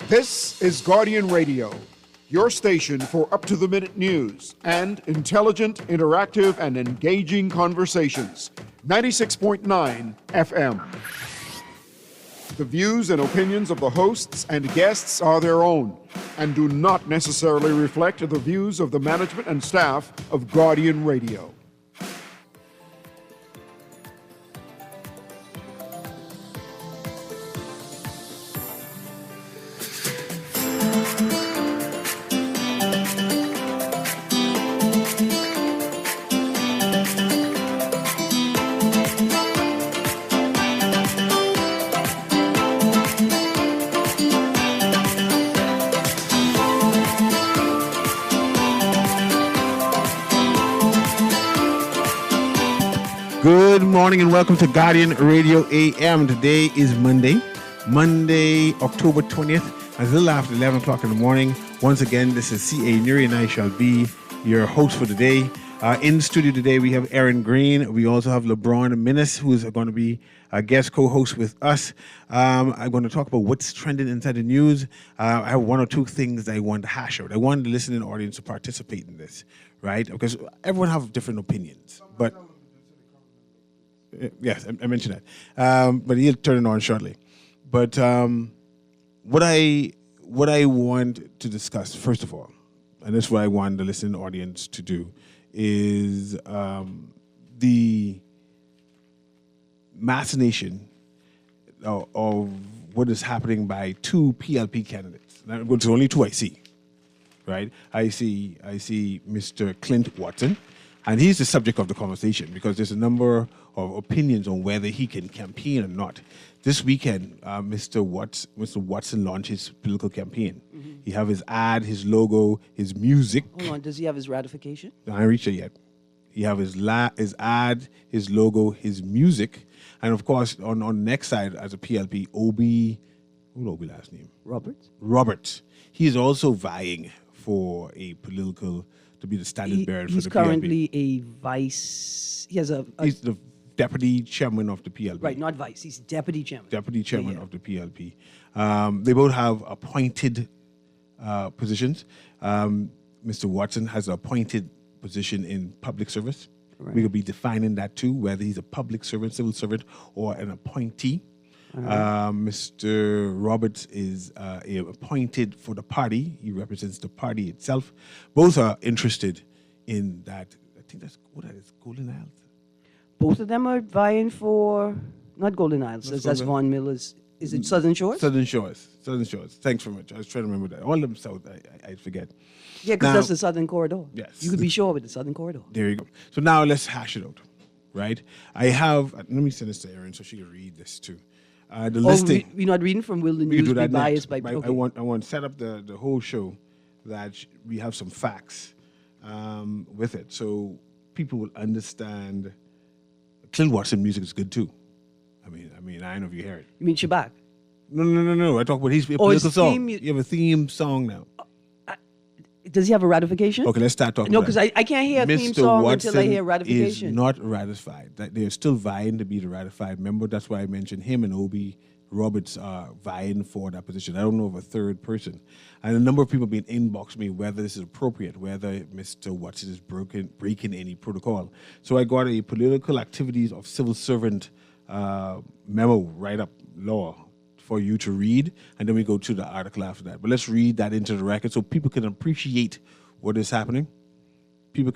This is Guardian Radio, your station for up-to-the-minute news and intelligent, interactive, and engaging conversations. 96.9 FM. The views and opinions of the hosts and guests are their own and do not necessarily reflect the views of the management and staff of Guardian Radio. Good morning and welcome to Guardian Radio AM. Today is Monday, October 20th. It's a little after 11 o'clock in the morning. Once again, this is C.A. Newry and I shall be your host for today. In the studio today, we have Aaron Green. We also have LeBron Minnis, who is going to be a guest co-host with us. I'm going to talk about what's trending inside the news. I have one or two things I want to hash out. I want the listening audience to participate in this, right? Because everyone have different opinions, but... Yes, I mentioned that, but he'll turn it on shortly. But what I want to discuss first of all, and this is what I want the listening audience to do, is the machination of what is happening by two PLP candidates. Now, it's only two I see, right? I see Mr. Clint Watson. And he's the subject of the conversation because there's a number of opinions on whether he can campaign or not. This weekend, Mr. Watson launched his political campaign. Mm-hmm. He have his ad, his logo, his music. Hold on, does he have his ratification? No, I haven't reached it yet. He have his ad, his logo, his music, and of course on the next side as a PLP, who's Obi last name? Roberts. He is also vying for a political. To be the standard bearer for the PLP. He's currently a vice. He has he's the deputy chairman of the PLP. Right, not vice. He's deputy chairman. Deputy chairman of the PLP. They both have appointed positions. Mr. Watson has an appointed position in public service. Right. We could be defining that too, whether he's a public servant, civil servant, or an appointee. Mr. Roberts is appointed for the party. He represents the party itself. Both are interested in that. I think that's Golden Isles. Both of them are vying for, not Golden Isles, that's Vaughan Miller's. Is it Southern Shores? Southern Shores. Thanks very much. I was trying to remember that. All of them south, I forget. Yeah, because that's the Southern Corridor. Yes. You could be sure with the Southern Corridor. There you go. So now let's hash it out, right? Let me send this to Erin so she can read this too. The listing. We're not reading from Will the News be biased by... Okay. I want to set up the whole show that we have some facts with it so people will understand. Clint Watson music is good too. I mean, I don't know if you hear it. You mean Shabak? No. I talk about his political song. You have a theme song now. Does he have a ratification? Okay, let's start talking. No, because I can't hear a theme song Watson until I hear ratification. Is not ratified. They're still vying to be the ratified member. That's why I mentioned him and Obi Roberts are vying for that position. I don't know of a third person. And a number of people have been inboxing me whether this is appropriate, whether Mr. Watson is breaking any protocol. So I got a political activities of civil servant memo write-up law for you to read, and then we go to the article after that. But let's read that into the record so people can appreciate what is happening. And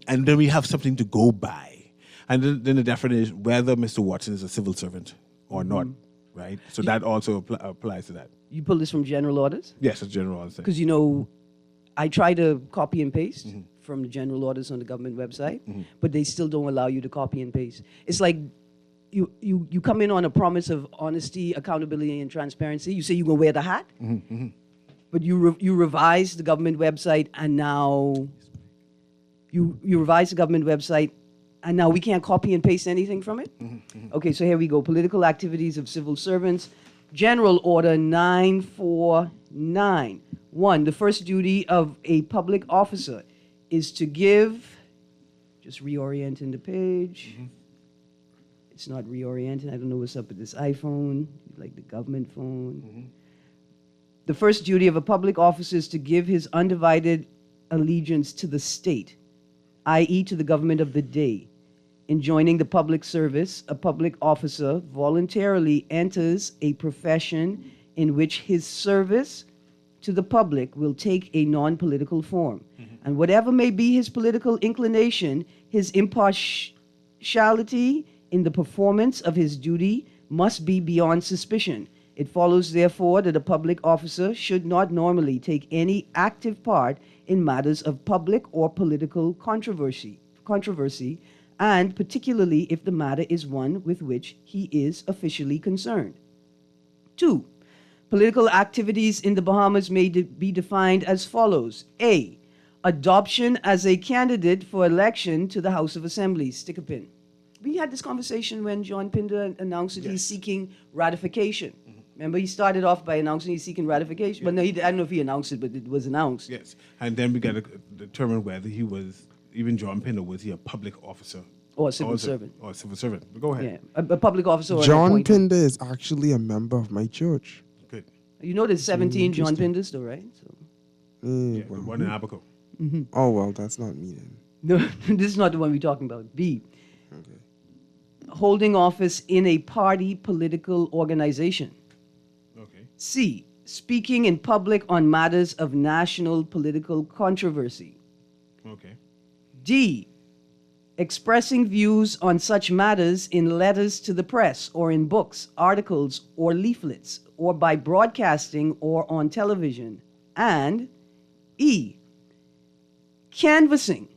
then we have something to go by. And then the definition is whether Mr. Watson is a civil servant or not, right? So that also applies to that. You pull this from general orders? Yes, it's general orders. Because, I try to copy and paste from the general orders on the government website, but they still don't allow you to copy and paste. It's like you come in on a promise of honesty, accountability, and transparency. You say you're going to wear the hat, but you revise the government website, and now you revise the government website, and now we can't copy and paste anything from it? Okay, so here we go. Political activities of civil servants. General Order 949. 1, the first duty of a public officer is to give, just reorienting the page. It's not reorienting. I don't know what's up with this iPhone. like the government phone. The first duty of a public officer is to give his undivided allegiance to the state, i.e., to the government of the day. In joining the public service, a public officer voluntarily enters a profession in which his service to the public will take a non-political form. And whatever may be his political inclination, his impartiality in the performance of his duty must be beyond suspicion. It follows, therefore, that a public officer should not normally take any active part in matters of public or political controversy, and particularly if the matter is one with which he is officially concerned. 2. Political activities in the Bahamas may be defined as follows. A. Adoption as a candidate for election to the House of Assembly. Stick a pin. We had this conversation when John Pinder announced that he's seeking ratification. Remember, he started off by announcing he's seeking ratification. But no, I don't know if he announced it, but it was announced. Yes. And then we got to determine whether he was, even John Pinder, was he a public officer? Or a civil servant. Or a civil servant. But go ahead. Yeah, a public officer or an John appointed. Pinder is actually a member of my church. Good. You know there's 17 John Pinders though, right? So. Yeah, Well, the one in Abaco. oh, well, that's not me then. No, this is not the one we're talking about. B. Okay. Holding office in a party political organization. Okay. C. Speaking in public on matters of national political controversy. Okay. D. Expressing views on such matters in letters to the press or in books, articles, or leaflets, or by broadcasting or on television. And E. Canvassing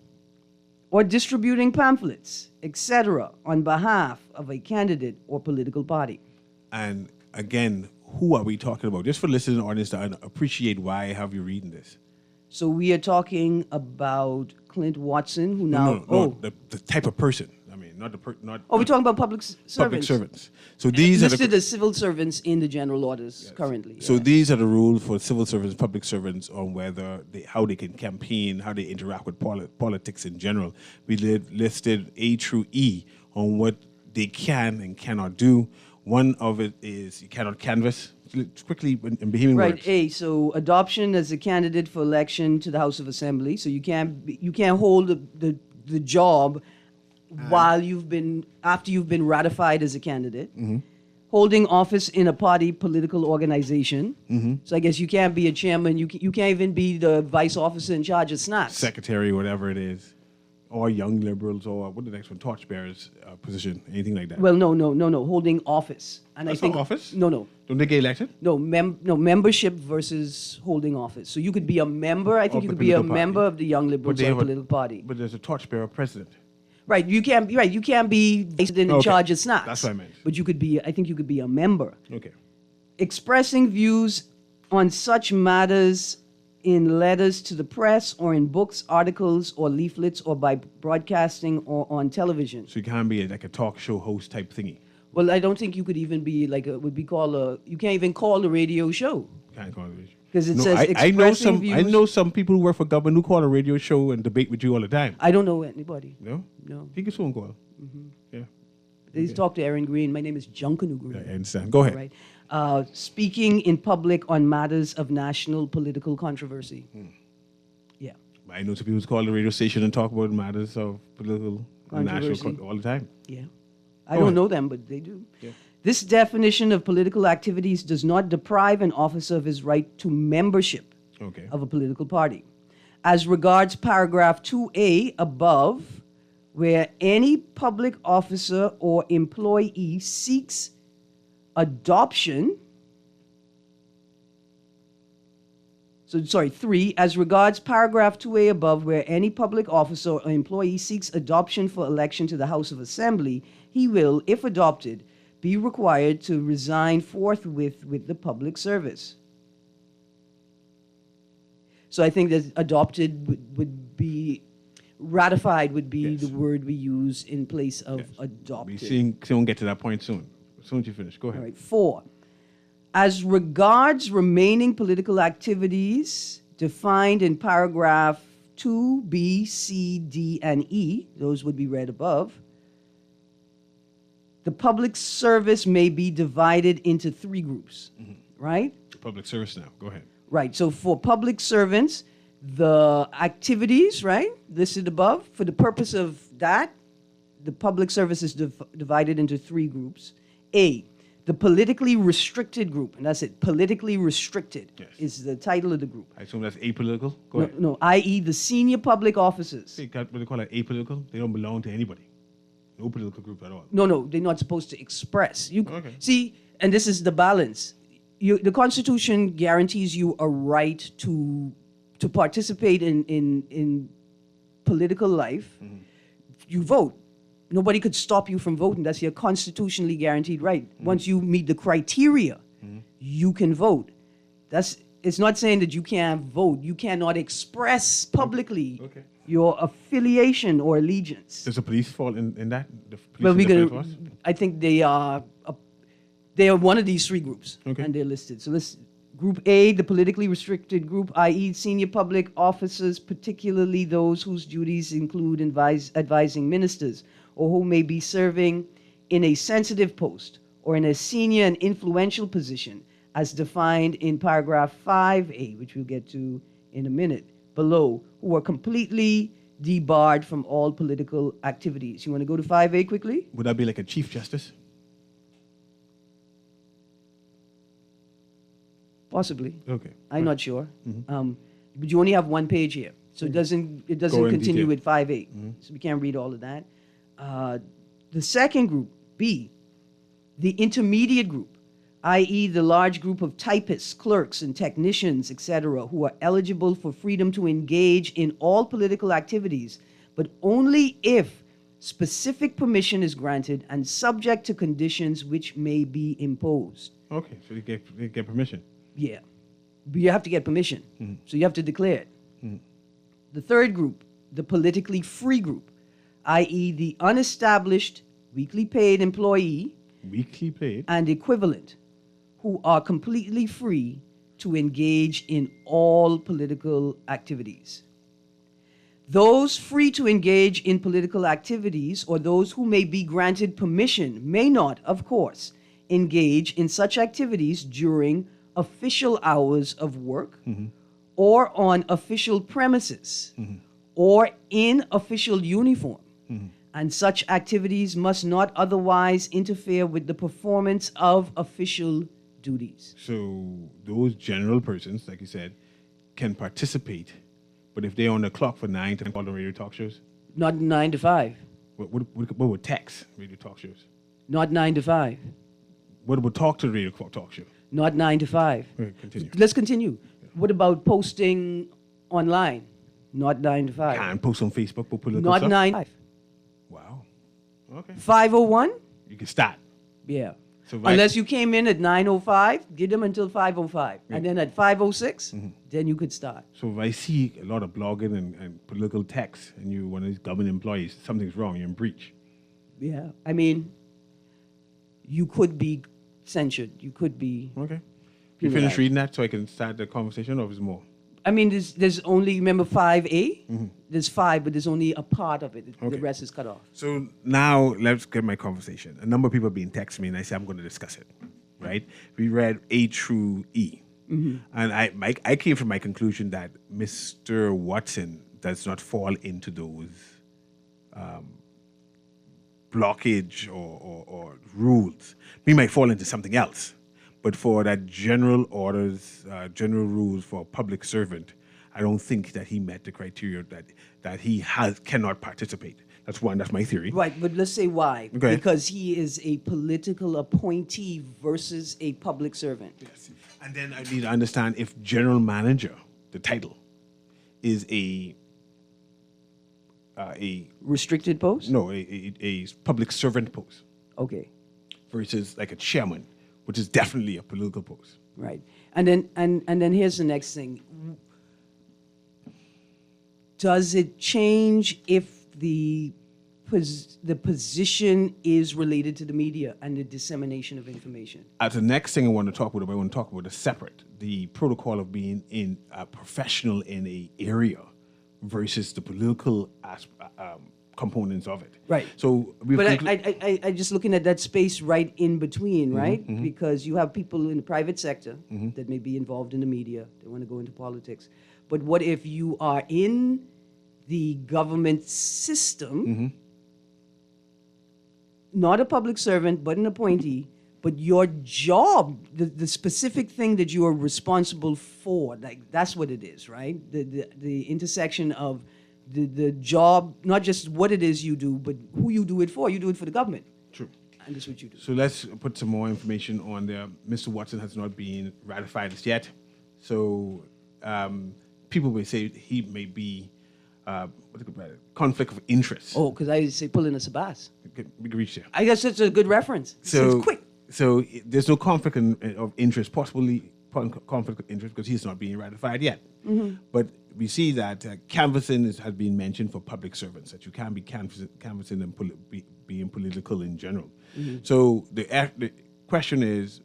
or distributing pamphlets, etc., on behalf of a candidate or political party. And again, who are we talking about? Just for listening audience to appreciate why have you reading this. So we are talking about Clint Watson, who now... No, the type of person. I mean, not the not. Oh, we're talking about public servants. Public servants. So these are listed the, as civil servants in the general orders currently. So yeah. these are the rules for civil servants, public servants, on whether how they can campaign, how they interact with politics in general. We listed A through E on what they can and cannot do. One of it is you cannot canvass. Quickly, in Bahamian Right, words. A. So adoption as a candidate for election to the House of Assembly. So you can't hold the job while after you've been ratified as a candidate. Holding office in a party political organization. So I guess you can't be a chairman. You can't even be the vice officer in charge of snacks. Secretary, whatever it is, or young liberals, or what the next one, torchbearers position, anything like that. Well, no. Holding office. And That's I think not office? No. Don't they get elected? No, membership versus holding office. So you could be a member. I think Of you the could be a political party. member of the Young Liberals they or have a- political party. But there's a torchbearer president. Right. You can't be right. You can't be in Okay. charge of snacks. That's what I meant. But you could be. I think you could be a member, Okay. expressing views on such matters in letters to the press or in books, articles, or leaflets, or by broadcasting or on television. So you can't be like a talk show host type thingy. Well, I don't think you could even be like would be called a. You can't even call a radio show. Can't call it. 'Cause it No, says I know expressing some. I views. know some people who work for government who call a radio show and debate with you all the time. I don't know anybody. No. No. He gets phone call. Yeah. They talk to Aaron Green. My name is Junkanu Green. I understand. Go ahead. Right. Speaking in public on matters of national political controversy. Yeah. I know some people who call the radio station and talk about matters of political and national Controversy. all the time. Yeah. I Go don't ahead. know them, but they do. Yeah. This definition of political activities does not deprive an officer of his right to membership Okay. of a political party. As regards paragraph 2A above, where any public officer or employee seeks adoption. So, sorry, 3, as regards paragraph 2A above, where any public officer or employee seeks adoption for election to the House of Assembly, he will, if adopted, be required to resign forthwith with the public service. So I think that adopted would be, ratified would be Yes. the word we use in place of We adopted. soon get to that point soon. As soon as you finish, go ahead. All right. 4, as regards remaining political activities defined in paragraph 2, B, C, D, and E, those would be read above. the public service may be divided into three groups, right? Public service now. Go ahead. Right. So for public servants, the activities, right, listed above, for the purpose of that, the public service is divided into three groups. A, the politically restricted group, and that's it. Politically restricted is the title of the group. I assume that's apolitical. Go ahead. No, i.e. the senior public officers. What they call it apolitical? They don't belong to anybody. No political group at all. No, they're not supposed to express. Okay. See, and this is the balance. The Constitution guarantees you a right to participate in political life. You vote. Nobody could stop you from voting. That's your constitutionally guaranteed right. Once you meet the criteria, you can vote. It's not saying that you can't vote. You cannot express publicly your affiliation or allegiance. Does the police fall in that? The police Well, and the police force? I think they are one of these three groups, and they're listed. So let's Group A, the politically restricted group, i.e. senior public officers, particularly those whose duties include advising ministers, or who may be serving in a sensitive post or in a senior and influential position, as defined in paragraph 5A, which we'll get to in a minute, below, who are completely debarred from all political activities. You want to go to 5A quickly? Would that be like a chief justice? Possibly. Okay. I'm not sure. But you only have one page here. So it doesn't continue detail. with 5A. So we can't read all of that. The second group, B, the intermediate group, i.e. the large group of typists, clerks, and technicians, etc., who are eligible for freedom to engage in all political activities, but only if specific permission is granted and subject to conditions which may be imposed. Okay, so they get permission. Yeah. But you have to get permission. So you have to declare it. The third group, the politically free group, i.e. the unestablished weekly paid employee Weekly paid? and equivalent, who are completely free to engage in all political activities. Those free to engage in political activities, or those who may be granted permission, may not, of course, engage in such activities during official hours of work, or on official premises, or in official uniform. And such activities must not otherwise interfere with the performance of official duties. So those general persons, like you said, can participate, but if they're on the clock for 9 to 12 on radio talk shows? Not 9 to 5. What would tax radio talk shows? Not 9 to 5. What would talk to the radio talk show? Not 9 to 5. Okay, continue. Let's continue. What about posting online? Not 9 to 5. Can't post on Facebook for political Not stuff? 9 to 5. Wow. Okay. 5:01? You can start. Yeah. So right- Unless you came in at 9:05, give them until 5:05. And then at 5:06, then you could start. So if I see a lot of blogging and political text and you're one of these government employees, something's wrong, you're in breach. Yeah. I mean, you could be censured. You could be. Okay. You Penalized. finish reading that so I can start the conversation, or is more? I mean, there's only, remember 5A? There's 5, but there's only a part of it. Okay. The rest is cut off. So now let's get my conversation. A number of people have been texting me and I say I'm going to discuss it, right? We read A through E. And I came from my conclusion that Mr. Watson does not fall into those blockage or rules. We might fall into something else. But for that general orders, general rules for a public servant, I don't think that he met the criteria that he cannot participate. That's one. That's my theory. Right, but let's say why. Okay. Because he is a political appointee versus a public servant. Yes. And then I need to understand if general manager, the title, is a Restricted post? a public servant post Okay, versus like a chairman, which is definitely a political post. right. And then here's the next thing. Does it change if the position is related to the media and the dissemination of information? The next thing I want to talk about, is separate. The protocol of being a professional in a area versus the political components of it. Right. So we've But conclu- I just looking at that space right in between, Mm-hmm, right? Because you have people in the private sector that may be involved in the media. They want to go into politics. But what if you are in the government system, Mm-hmm. not a public servant, but an appointee, but your job, the specific thing that you are responsible for, like that's what it is, right? The intersection of the job, not just what it is you do, but who you do it for. You do it for the government. True. And that's what you do. So let's put some more information on there. Mr. Watson has not been ratified as yet. So people may say he may be conflict of interest. Oh, because I say pulling a sabas. We can reach there. I guess it's a good reference. So It's quick. So there's no conflict of interest, possibly conflict of interest because he's not being ratified yet. But we see that canvassing has been mentioned for public servants, that you can't be canvassing and being political in general. So the question is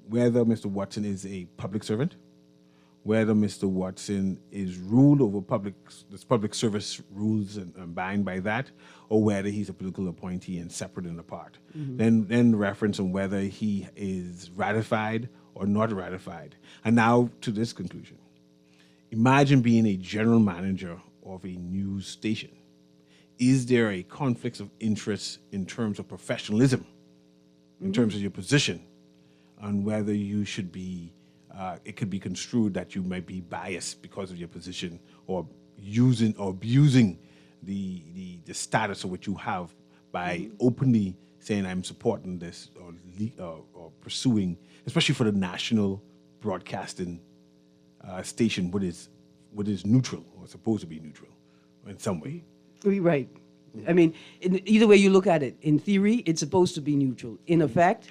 whether Mr. Watson is a public servant, whether Mr. Watson is ruled over public service rules and bound by that, or whether he's a political appointee and separate and apart. Then reference on whether he is ratified or not ratified. And now to this conclusion. Imagine being a general manager of a news station. Is there a conflict of interest in terms of professionalism, in terms of your position, on whether you should be it could be construed that you might be biased because of your position or using or abusing the status of what you have by openly saying I'm supporting this or pursuing, especially for the national broadcasting station, what is neutral or supposed to be neutral in some way. Right. I mean, either way you look at it, in theory, it's supposed to be neutral. In effect,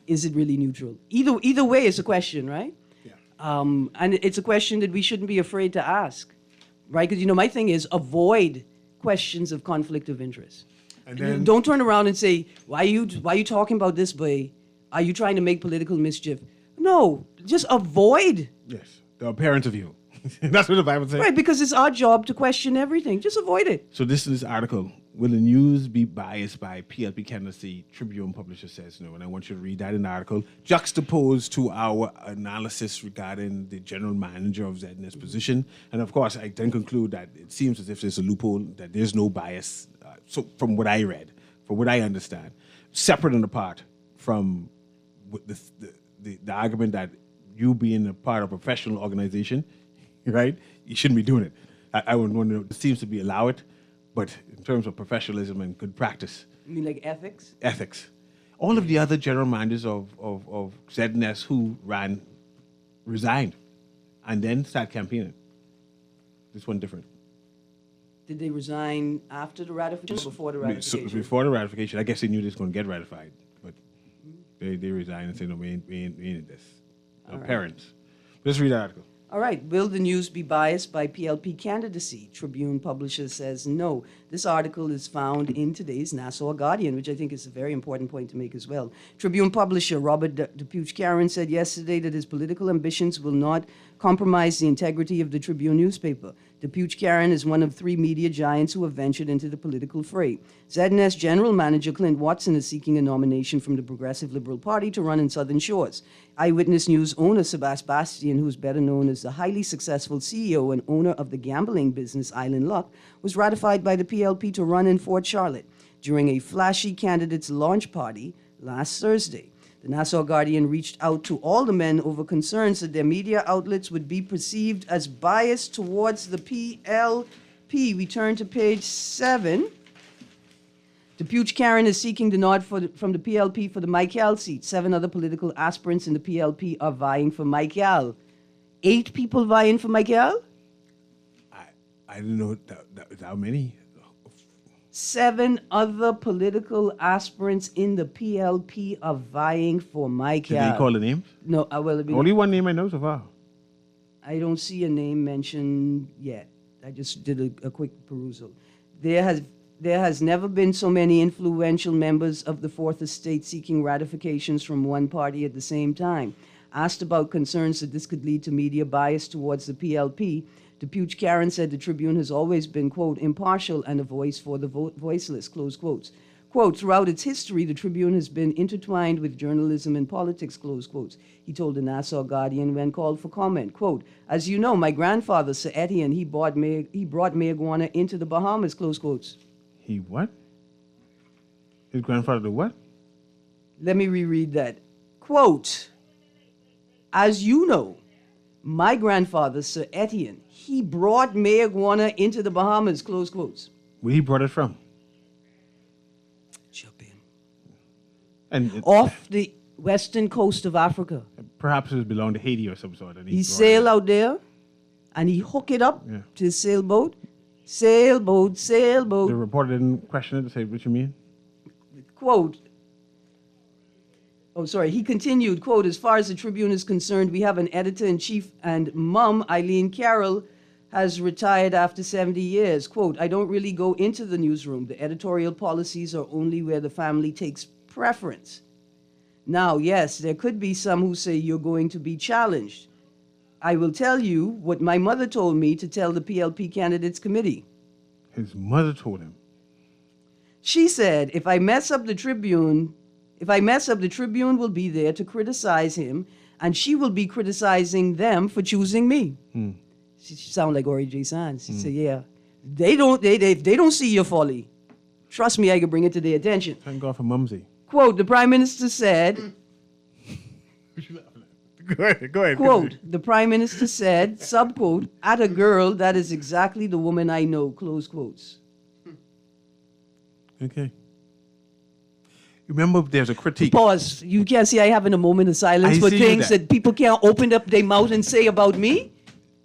is it really neutral? Either way, it's a question, right? Yeah. And it's a question that we shouldn't be afraid to ask, right? Because, my thing is avoid questions of conflict of interest. And then, Don't turn around and say, why are you talking about this way? Are you trying to make political mischief? No, just avoid. yes, the appearance of you. That's what the Bible says. Right, because it's our job to question everything. Just avoid it. So this is this article. Will the news be biased by PLP candidacy? Tribune publisher says no. And I want you to read that in the article, juxtaposed to our analysis regarding the general manager of ZNS position. And of course, I then conclude that it seems as if there's a loophole, that there's no bias. So from what I read, from what I understand, separate and apart from the argument that you being a part of a professional organization, right? You shouldn't be doing it. I would wonder, it seems to be allow it, but in terms of professionalism and good practice. You mean like ethics? Ethics. All of the other general managers of ZNS who resigned and then start campaigning. This one different. Did they resign after the ratification or before the ratification? So before the ratification, I guess they knew this was going to get ratified, but they resigned and said, no, we ain't in this. All right. Parents. Let's read the article. All right. Will the news be biased by PLP candidacy? Tribune publisher says no. This article is found in today's Nassau Guardian, which I think is a very important point to make as well. Tribune publisher Robert Depuch-Karen said yesterday that his political ambitions will not compromise the integrity of the Tribune newspaper. Depuch-Karen is one of three media giants who have ventured into the political fray. ZNS General Manager Clint Watson is seeking a nomination from the Progressive Liberal Party to run in Southern Shores. Eyewitness News owner Sebas Bastian, who is better known as the highly successful CEO and owner of the gambling business Island Luck, was ratified by the PLP to run in Fort Charlotte during a flashy candidates launch party last Thursday. The Nassau Guardian reached out to all the men over concerns that their media outlets would be perceived as biased towards the PLP. We turn to page 7. Depuch-Karen is seeking the nod from the PLP for the Michael seat. 7 other political aspirants in the PLP are vying for Michael. 8 people vying for Michael? I didn't know how many. 7 other political aspirants in the PLP are vying for Michael. Did they call the names? No, well, Only one name I know so far. I don't see a name mentioned yet. I just did a quick perusal. There has never been so many influential members of the Fourth Estate seeking ratifications from one party at the same time. Asked about concerns that this could lead to media bias towards the PLP, Depute Karen said the Tribune has always been, quote, impartial and a voice for the voiceless, close quotes. Quote, throughout its history, the Tribune has been intertwined with journalism and politics, close quotes. He told the Nassau Guardian when called for comment, quote, as you know, my grandfather, Sir Etienne, he brought marijuana into the Bahamas, close quotes. He what? His grandfather did what? Let me reread that. Quote, as you know, my grandfather, Sir Etienne, he brought marijuana into the Bahamas, close quotes. Where he brought it from? Japan. And Off the western coast of Africa. perhaps it belonged to Haiti or some sort. And He brought sail it. out there and he hook it up Yeah. to his sailboat. Sailboat, The sailboat. reporter didn't question it to say, what you mean? Quote, oh, sorry, he continued, quote, as far as the Tribune is concerned, we have an editor-in-chief and mum, Eileen Carroll, has retired after 70 years. Quote, I don't really go into the newsroom. The editorial policies are only where the family takes preference. Now, yes, there could be some who say you're going to be challenged. I will tell you what my mother told me to tell the PLP candidates committee. His mother told him. She said, if I mess up the Tribune will be there to criticize him, and she will be criticizing them for choosing me. She sounded like Ori J. Sands. She said, yeah, they don't see your folly. Trust me, I can bring it to their attention. Thank God for Mumsy. Quote, the Prime Minister said, Go ahead. quote, the Prime Minister said, subquote, at a girl, that is exactly the woman I know, close quotes. Okay. Remember, there's a critique. Pause. You can't see I having a moment of silence I for see things that. that people can't open up their mouth and say about me?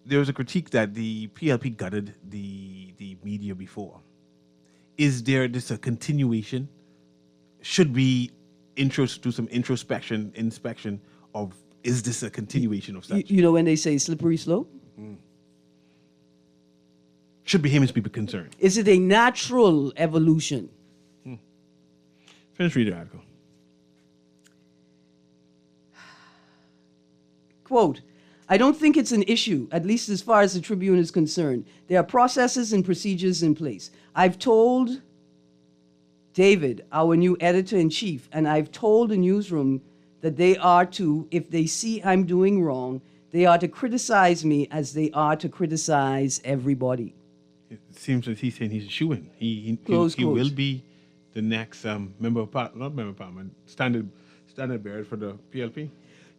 There was a critique that the PLP gutted the media before. Is there this a continuation? Should we do some inspection of, is this a continuation of such? You know when they say slippery slope? Should Bahamians be concerned? Is it a natural evolution? Finish reading the article. Quote, I don't think it's an issue, at least as far as the Tribune is concerned. There are processes and procedures in place. I've told David, our new editor-in-chief, and I've told the newsroom that they are to, if they see I'm doing wrong, they are to criticize me as they are to criticize everybody. It seems that he's saying he's a shoo-in. He Close will quotes. be the next standard bearer for the PLP.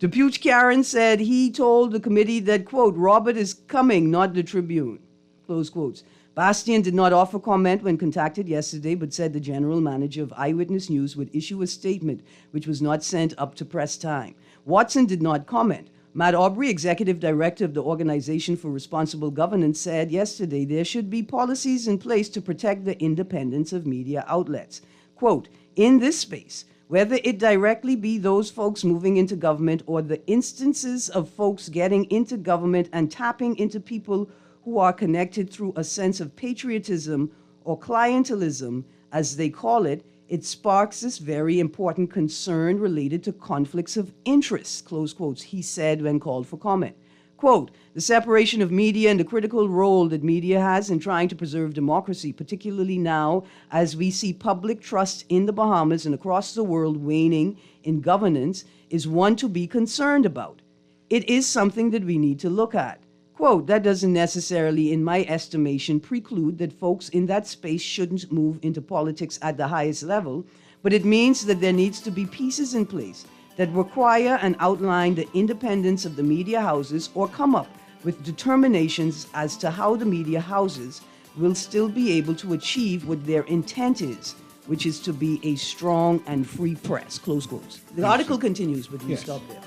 Depute Karen said he told the committee that, quote, Robert is coming, not the Tribune, close quotes. Bastian did not offer comment when contacted yesterday, but said the general manager of Eyewitness News would issue a statement which was not sent up to press time. Watson did not comment. Matt Aubrey, executive director of the Organization for Responsible Governance, said yesterday there should be policies in place to protect the independence of media outlets. Quote, in this space, whether it directly be those folks moving into government or the instances of folks getting into government and tapping into people who are connected through a sense of patriotism or clientelism, as they call it, it sparks this very important concern related to conflicts of interest, close quotes, he said when called for comment. Quote, the separation of media and the critical role that media has in trying to preserve democracy, particularly now as we see public trust in the Bahamas and across the world waning in governance, is one to be concerned about. It is something that we need to look at. Quote, that doesn't necessarily, in my estimation, preclude that folks in that space shouldn't move into politics at the highest level, but it means that there needs to be pieces in place that require and outline the independence of the media houses or come up with determinations as to how the media houses will still be able to achieve what their intent is, which is to be a strong and free press, close quotes. The article continues, but we Yes. stop there.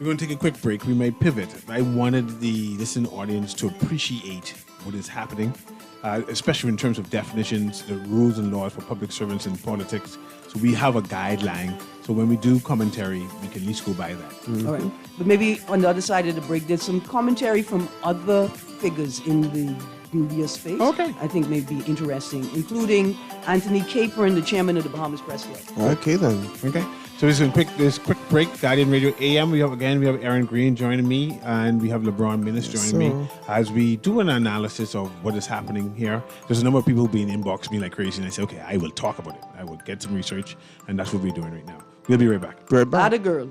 We're going to take a quick break. We might pivot. I wanted the listening audience to appreciate what is happening, especially in terms of definitions, the rules and laws for public servants in politics. So we have a guideline. So when we do commentary, we can at least go by that. All right. But maybe on the other side of the break, there's some commentary from other figures in the media space. Okay. I think may be interesting, including Anthony Capron, the chairman of the Bahamas Press Club. Okay then. Okay. So this quick break. Guardian Radio AM. We have Aaron Green joining me, and we have LeBron Minnis joining me as we do an analysis of what is happening here. There's a number of people who be in inbox me like crazy, and I say, okay, I will talk about it. I will get some research, and that's what we're doing right now. We'll be right back. Right back. Atta girl.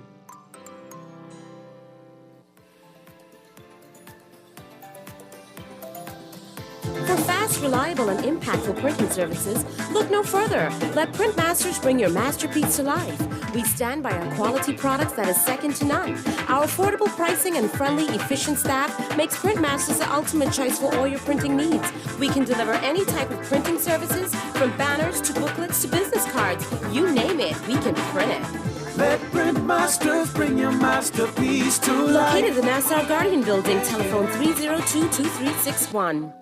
For fast, reliable, and impactful printing services, look no further. Let Printmasters bring your masterpiece to life. We stand by our quality products that is second to none. Our affordable pricing and friendly, efficient staff makes Printmasters the ultimate choice for all your printing needs. We can deliver any type of printing services, from banners to booklets to business cards. You name it, we can print it. Let Printmasters bring your masterpiece to life. Located in the Nassau Guardian Building, telephone 302-2361.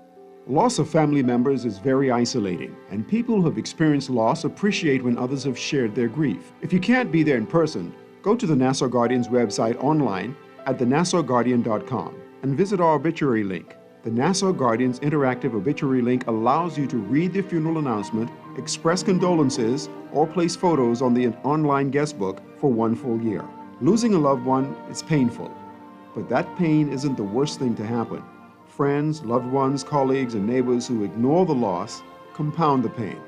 Loss of family members is very isolating, and people who have experienced loss appreciate when others have shared their grief. If you can't be there in person, go to the Nassau Guardian's website online at thenassauguardian.com and visit our obituary link. The Nassau Guardian's interactive obituary link allows you to read the funeral announcement, express condolences, or place photos on the online guest book for 1 full year. Losing a loved one is painful, but that pain isn't the worst thing to happen. Friends, loved ones, colleagues, and neighbors who ignore the loss compound the pain.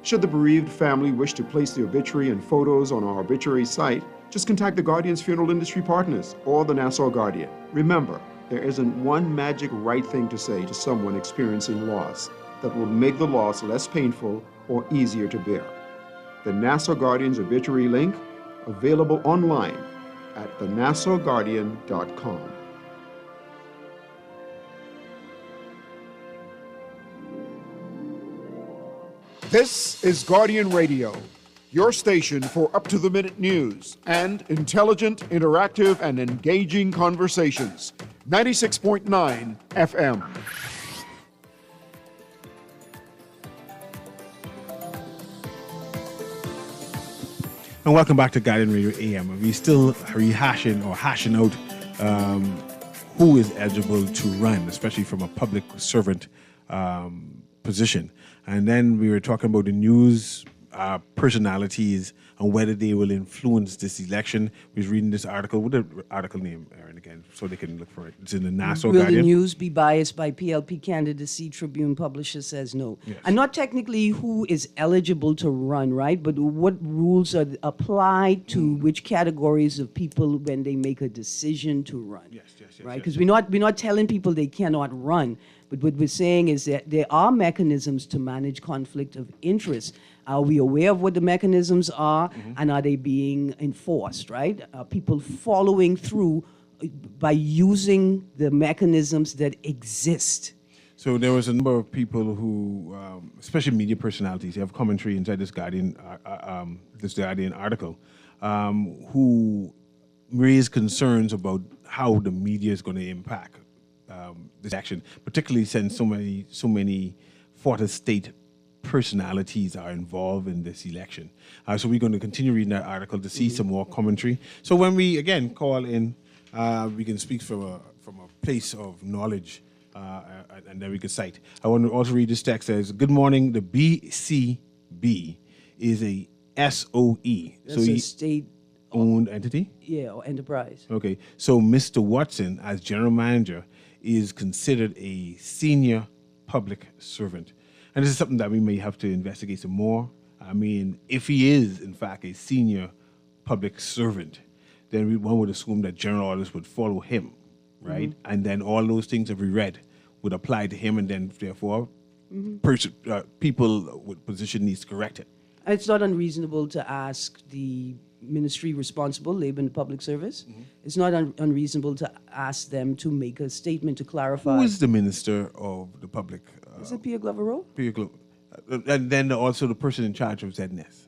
Should the bereaved family wish to place the obituary and photos on our obituary site, just contact the Guardian's funeral industry partners or the Nassau Guardian. Remember, there isn't one magic right thing to say to someone experiencing loss that will make the loss less painful or easier to bear. The Nassau Guardian's obituary link, available online at thenassauguardian.com. This is Guardian Radio, your station for up-to-the-minute news and intelligent, interactive, and engaging conversations. 96.9 FM. And welcome back to Guardian Radio AM. We still hashing out who is eligible to run, especially from a public servant position. And then we were talking about the news personalities and whether they will influence this election. We was reading this article. What the article name, Aaron, again, so they can look for it? It's in the Nassau Will Guardian. the news be biased by PLP candidacy? Tribune publisher says no. Yes. And not technically who is eligible to run, right? But what rules are applied to which categories of people when they make a decision to run? Yes, right? Because we're not telling people they cannot run. But what we're saying is that there are mechanisms to manage conflict of interest. Are we aware of what the mechanisms are, and are they being enforced, right? Are people following through by using the mechanisms that exist? So there was a number of people who, especially media personalities, they have commentary inside this Guardian article, who raised concerns about how the media is going to impact this action, particularly since so many Fortis State personalities are involved in this election. So we're going to continue reading that article to see some more commentary. So when we again call in, we can speak from a place of knowledge, and then we can cite. I want to also read this text as, "Good morning. The BCB is a SOE, That's a state-owned entity. Yeah, or enterprise. Okay, so Mr. Watson, as general manager, is considered a senior public servant. And this is something that we may have to investigate some more. I mean, if he is, in fact, a senior public servant, then one would assume that general orders would follow him, right? And then all those things that we read would apply to him, and then, therefore, people with position needs to correct it. It's not unreasonable to ask the ministry responsible, Labor and Public Service. It's not unreasonable to ask them to make a statement to clarify. Who is the minister of the public? Is it Pierre Glover Rowe? Pierre Glover. And then also the person in charge of ZNS.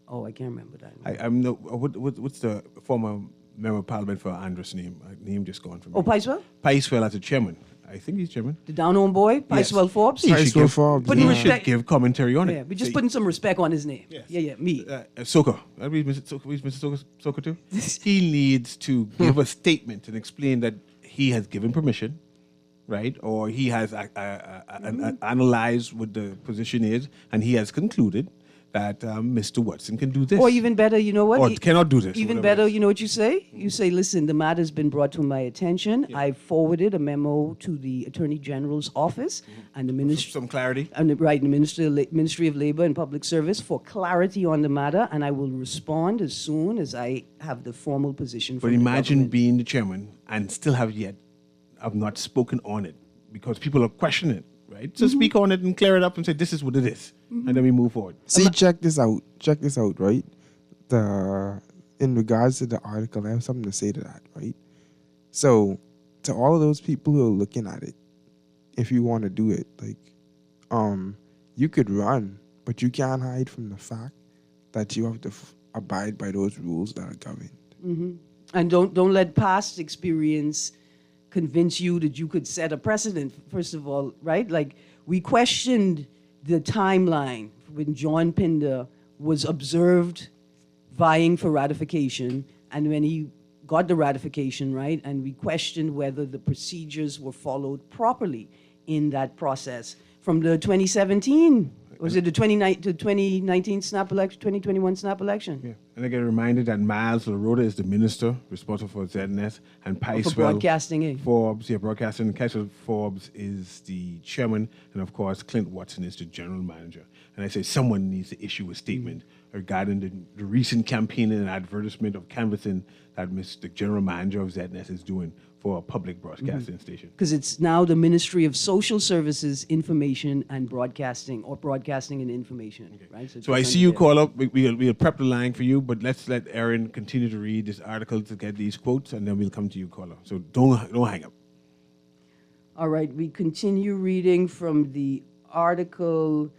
Oh, I can't remember that. I'm no. What's the former member of parliament for Andros' name? Name just gone from me. Oh, Picewell? Picewell as a chairman. I think he's chairman. The down-home boy, Picewell Yes. Forbes? He should Picewell give- Forbes, Putting He respect- should give commentary on it. Yeah, we're just putting some respect on his name. Yes. Yeah, me. Soko. I read Mr. Soko too. He needs to give a statement and explain that he has given permission, right? Or he has analyzed what the position is, and he has concluded that Mr. Watson can do this. Or even better, you know what? Or cannot do this. Even whatever better, it is. you know what you say? You say, listen, the matter's been brought to my attention. I forwarded a memo to the Attorney General's office and the Ministry. Some clarity. And the Ministry of Labor and Public Service for clarity on the matter, and I will respond as soon as I have the formal position But from the imagine government. being the chairman and still have not spoken on it because people are questioning it, right? So speak on it and clear it up and say, this is what it is. And then we move forward. See, check this out. Check this out, right? In regards to the article, I have something to say to that, right? So, to all of those people who are looking at it, if you want to do it, you could run, but you can't hide from the fact that you have to abide by those rules that are governed. And don't let past experience convince you that you could set a precedent, first of all, right? Like, we questioned the timeline when John Pinder was observed vying for ratification, and when he got the ratification, right, and we questioned whether the procedures were followed properly in that process. From the 2017, was it the 2019 snap election, 2021 snap election? Yeah. And I get reminded that Miles LaRota is the minister responsible for ZNS, and Picewell broadcasting, eh? Forbes, broadcasting. Kessel Forbes is the chairman, and of course Clint Watson is the general manager. And I say someone needs to issue a statement regarding the recent campaign and advertisement of canvassing that the general manager of ZNS is doing for a public broadcasting station. Because it's now the Ministry of Social Services, Information and Broadcasting, or Broadcasting and Information, right? So I see you call up. We'll prep the line for you, but let's let Aaron continue to read this article to get these quotes, and then we'll come to you, caller. So don't hang up. All right, we continue reading from the article.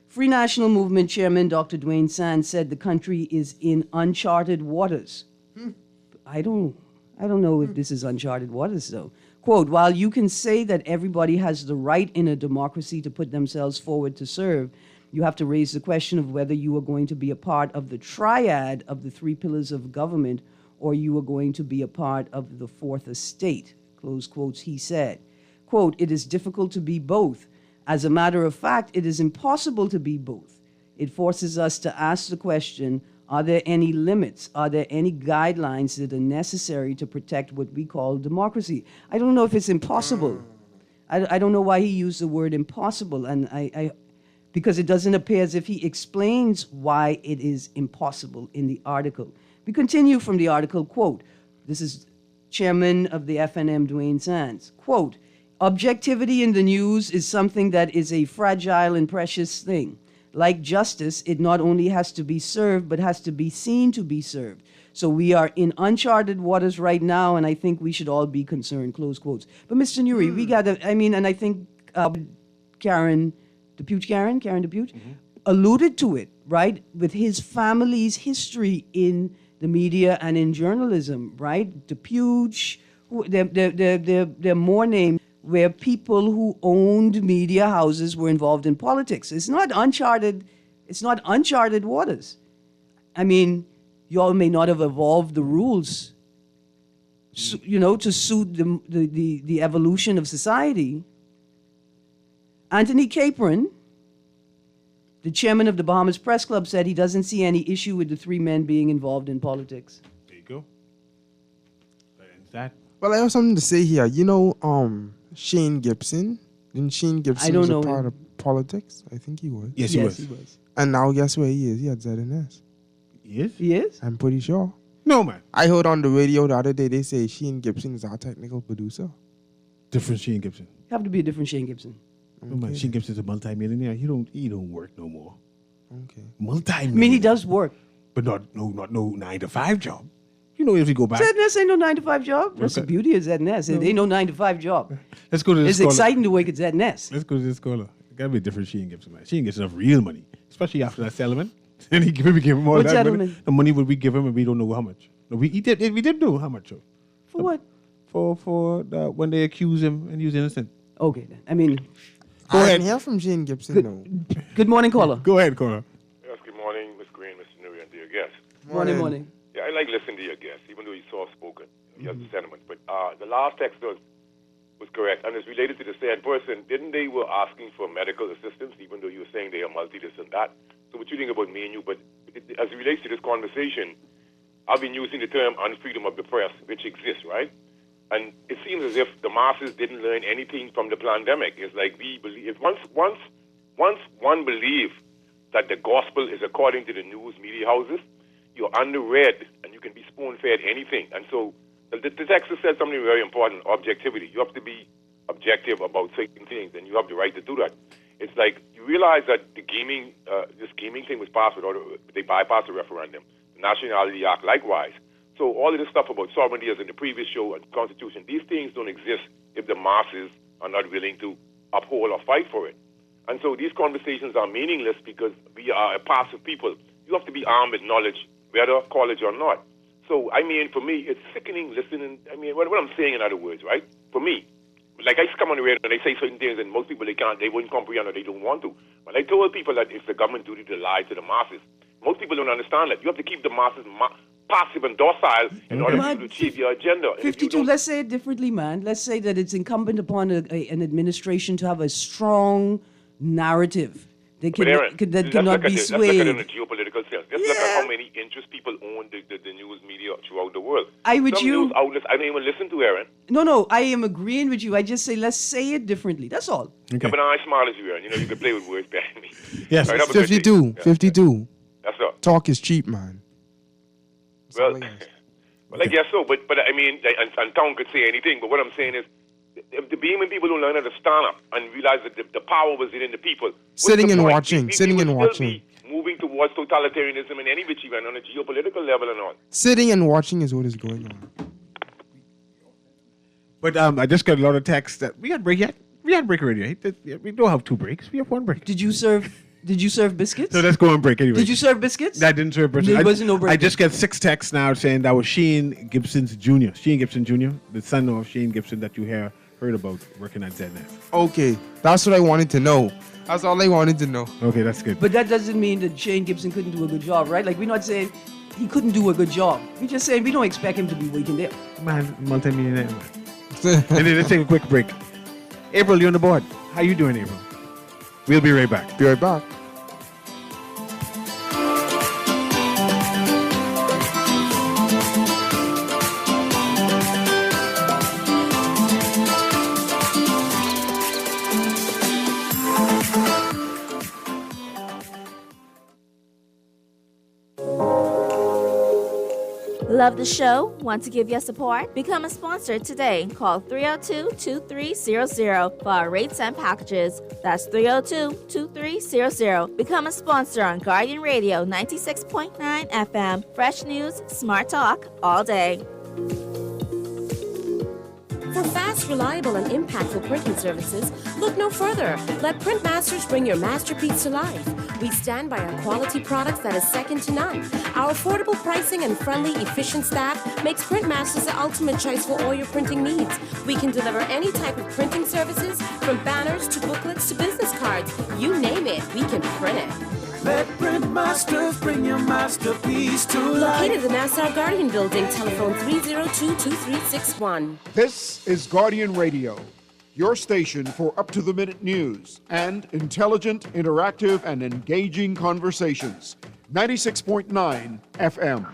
Free National Movement Chairman Dr. Dwayne Sands said the country is in uncharted waters. I don't know if this is uncharted waters, though. Quote, while you can say that everybody has the right in a democracy to put themselves forward to serve, you have to raise the question of whether you are going to be a part of the triad of the three pillars of government or you are going to be a part of the fourth estate, close quotes, he said. Quote, it is difficult to be both. As a matter of fact, it is impossible to be both. It forces us to ask the question, are there any limits? Are there any guidelines that are necessary to protect what we call democracy? I don't know if it's impossible. I don't know why he used the word impossible, and because it doesn't appear as if he explains why it is impossible in the article. We continue from the article, quote, this is Chairman of the FNM, Dwayne Sands, quote, objectivity in the news is something that is a fragile and precious thing. Like justice, it not only has to be served, but has to be seen to be served. So we are in uncharted waters right now, and I think we should all be concerned, close quotes. But Mr. Newry, we got to, and I think Karen DePuche, alluded to it, right, with his family's history in the media and in journalism, right? DePuche, they're more named, where people who owned media houses were involved in politics. It's not uncharted waters. I mean, you all may not have evolved the rules, to suit the evolution of society. Anthony Capron, the chairman of the Bahamas Press Club, said he doesn't see any issue with the three men being involved in politics. There you go. That ends that. Well, I have something to say here. Shane Gibson. Didn't Shane Gibson was a part of politics? I think he was. Yes, he was. And now guess where he is? He at ZNS. He is? He is? I'm pretty sure. No, man. I heard on the radio the other day they say Shane Gibson is our technical producer. Different Shane Gibson. Have to be a different Shane Gibson. No, man. Shane Gibson's a multi-millionaire. He don't work no more. Okay. Multi-millionaire. I mean, he does work. But not no 9-to-5 job. If we go back. ZNS ain't no 9-to-5 job. That's the beauty of ZNS. It ain't no 9-to-5 job. Let's go to this It's caller. exciting to work at ZNS. Let's go to this caller. It got to be a different Shane Gibson, man. Shane gets enough real money, especially after that settlement. And he maybe give him all What that money. settlement? The money would we give him, and we don't know how much. No, we did know how much. Though. For what? For when they accuse him and he was innocent. Okay, then. I mean, I didn't hear from Shane Gibson, though. good morning, caller. Go ahead, caller. Yes, good morning, Ms. Green, Mr. Newry, and dear guest. Morning. Yeah, I like listening to your guest, even though he's soft-spoken. He has the sentiment. But the last text was correct, and it's related to the same person. Didn't they were asking for medical assistance, even though you were saying they are multi this and that? So what you think about me and you, but as it relates to this conversation, I've been using the term unfreedom of the press, which exists, right? And it seems as if the masses didn't learn anything from the pandemic. It's like we believe, once one believes that the gospel is according to the news media houses, you're underread and you can be spoon-fed anything. And so the text said something very important, objectivity. You have to be objective about certain things, and you have the right to do that. It's like you realize that this gaming thing was passed they bypassed the referendum. The Nationality Act likewise. So all of this stuff about sovereignty, as in the previous show, and Constitution, these things don't exist if the masses are not willing to uphold or fight for it. And so these conversations are meaningless because we are a passive people. You have to be armed with knowledge, whether college or not. So, I mean, for me, it's sickening listening. I mean, what I'm saying, in other words, right? For me, like I used to come on the radio and they say certain things, and most people they wouldn't comprehend or they don't want to. But I told people that it's the government duty to lie to the masses. Most people don't understand that. You have to keep the masses passive and docile in order to achieve your agenda. 52, let's say it differently, man. Let's say that it's incumbent upon an administration to have a strong narrative that cannot be swayed. Let's look at it in a geopolitical sense. Let's look at how many interest people own the news media throughout the world. Some news outlets I don't even listen to, Aaron. No, I am agreeing with you. I just say, let's say it differently. That's all. Okay. Yeah, but I'm smart as you, Aaron. You know, you can play with words behind me. Yes, right, 52. That's all. Talk is cheap, man. Well, I guess so. But I mean, and Town could say anything. But what I'm saying is, if the being when people don't learn how to stand up and realize that the power was in the people. Sitting and watching. Moving towards totalitarianism in any which event on a geopolitical level and all. Sitting and watching is what is going on. But I just got a lot of texts that we had break yet. We had break already. Right? We don't have 2 breaks. We have 1 break. Did you serve biscuits? So let's go on break anyway. Did you serve biscuits? I didn't serve biscuits. There wasn't no break. I just get 6 texts now saying that was Shane Gibson Jr., the son of Shane Gibson that you heard about working at ZNet. Okay, that's what I wanted to know. That's all I wanted to know. Okay, that's good. But that doesn't mean that Shane Gibson couldn't do a good job, right? Like, we're not saying he couldn't do a good job. We're just saying we don't expect him to be waiting there. Man, multi-millionaire, man. And then let's take a quick break. April, you're on the board. How you doing, April? We'll be right back. Be right back. Love the show? Want to give your support? Become a sponsor today. Call 302-2300 for our rates and packages. That's 302-2300. Become a sponsor on Guardian Radio 96.9 FM. Fresh news, smart talk, all day. For fast, reliable, and impactful printing services, look no further. Let Print Masters bring your masterpiece to life. We stand by our quality products that is second to none. Our affordable pricing and friendly, efficient staff makes Print Masters the ultimate choice for all your printing needs. We can deliver any type of printing services, from banners to booklets to business cards. You name it, we can print it. Let Print Masters bring your masterpiece to life. Located in the Nassau Guardian Building, telephone 302-2361. This is Guardian Radio, your station for up-to-the-minute news and intelligent, interactive, and engaging conversations. 96.9 FM.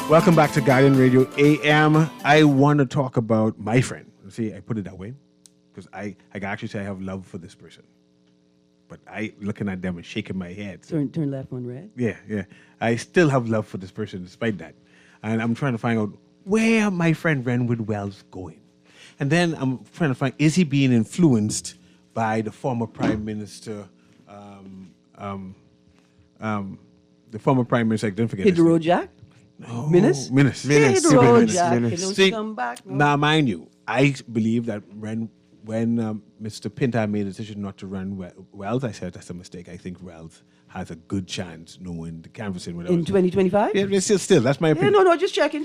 Welcome back to Guardian Radio AM. I want to talk about my friend. See, I put it that way because I can actually say I have love for this person. But I looking at them and shaking my head. Turn left on red. Yeah. I still have love for this person despite that. And I'm trying to find out where my friend Renwood Wells going. And then I'm trying to find, is he being influenced by the former Prime Minister, the former Prime Minister, I didn't forget his name. Jack? No. Minus? Minus. Hydro Jack. Minus. Don't See, come back. No. now, mind you, I believe that when Mr. Pinter made a decision not to run Wells, I said that's a mistake. I think Wells has a good chance knowing the canvassing. In 2025? Yeah, but still, that's my Yeah, opinion. no, just checking.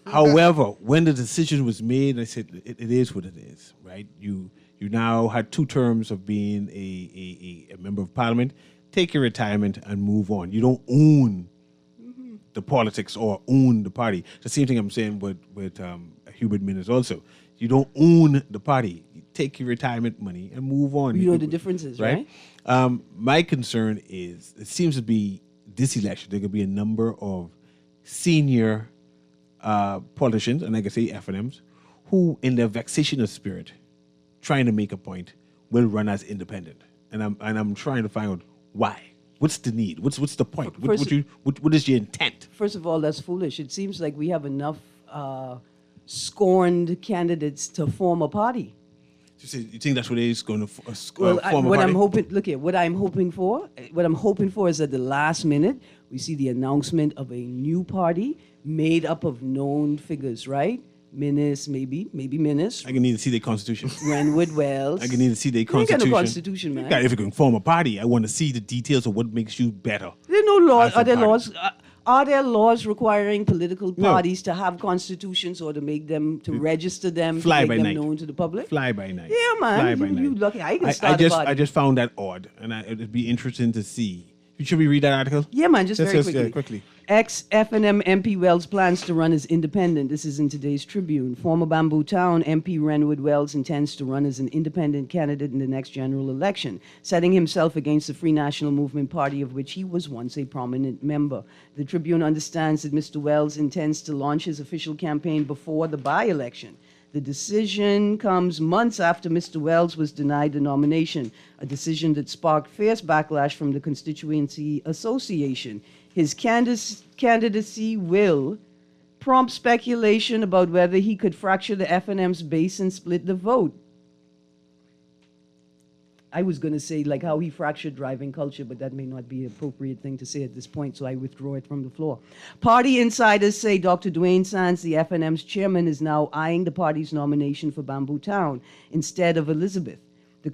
However, when the decision was made, I said it is what it is, right? You now had 2 terms of being a member of parliament. Take your retirement and move on. You don't own the politics or own the party. The same thing I'm saying with Hubert Minnis also. You don't own the party. You take your retirement money and move on. You know the differences, right? My concern is it seems to be this election, there could be a number of senior politicians, and I can say FNMs, who in their vexatious spirit, trying to make a point, will run as independent. And I'm trying to find out why. What's the need? What's the point? What is your intent? First of all, that's foolish. It seems like we have enough scorned candidates to form a party. So you think that's what it is going to form a what party? I'm hoping, look here, what I'm hoping for is at the last minute, we see the announcement of a new party made up of known figures, right? Minnis, maybe Minnis. I can need to see their constitution. Renwood Wells. I can need to see their You ain't got constitution. no constitution, man. If you can form a party, I want to see the details of what makes you better. There are no laws. as a Are there party. laws? Are there laws requiring political No. parties to have constitutions or to make them, to register them, Fly to by make them night. known to the public? Fly by night. Yeah, man. Fly by You night. lucky. I can start a party. I just found that odd, and it'd be interesting to see. Should we read that article? Yeah, man, just very quickly. Yeah, quickly. Ex-FNM MP Wells plans to run as independent. This is in today's Tribune. Former Bamboo Town MP Renwood Wells intends to run as an independent candidate in the next general election, setting himself against the Free National Movement Party, of which he was once a prominent member. The Tribune understands that Mr. Wells intends to launch his official campaign before the by-election. The decision comes months after Mr. Wells was denied the nomination, a decision that sparked fierce backlash from the Constituency Association. His candidacy will prompt speculation about whether he could fracture the FNM's base and split the vote. I was going to say like how he fractured driving culture, but that may not be an appropriate thing to say at this point, so I withdraw it from the floor. Party insiders say Dr. Dwayne Sands, the FNM's chairman, is now eyeing the party's nomination for Bamboo Town instead of Elizabeth. The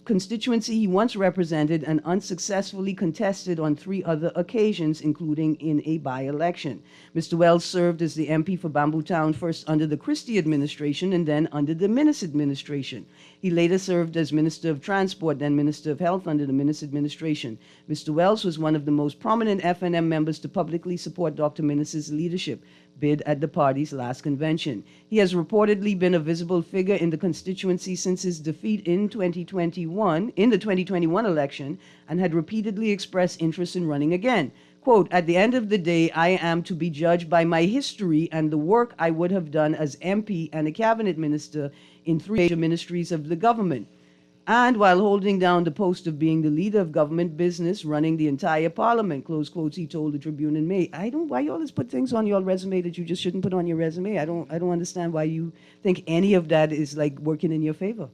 constituency he once represented and unsuccessfully contested on 3 other occasions, including in a by-election. Mr. Wells served as the MP for Bamboo Town first under the Christie administration and then under the Minnis administration. He later served as Minister of Transport, then Minister of Health under the Minnis administration. Mr. Wells was one of the most prominent FNM members to publicly support Dr. Minnis's leadership bid at the party's last convention. He has reportedly been a visible figure in the constituency since his defeat in the 2021 election, and had repeatedly expressed interest in running again. Quote, "At the end of the day, I am to be judged by my history and the work I would have done as MP and a cabinet minister in 3 major ministries of the government. And while holding down the post of being the leader of government business, running the entire parliament," close quotes, he told the Tribune in May. Why you always put things on your resume that you just shouldn't put on your resume? I don't understand why you think any of that is like working in your favor.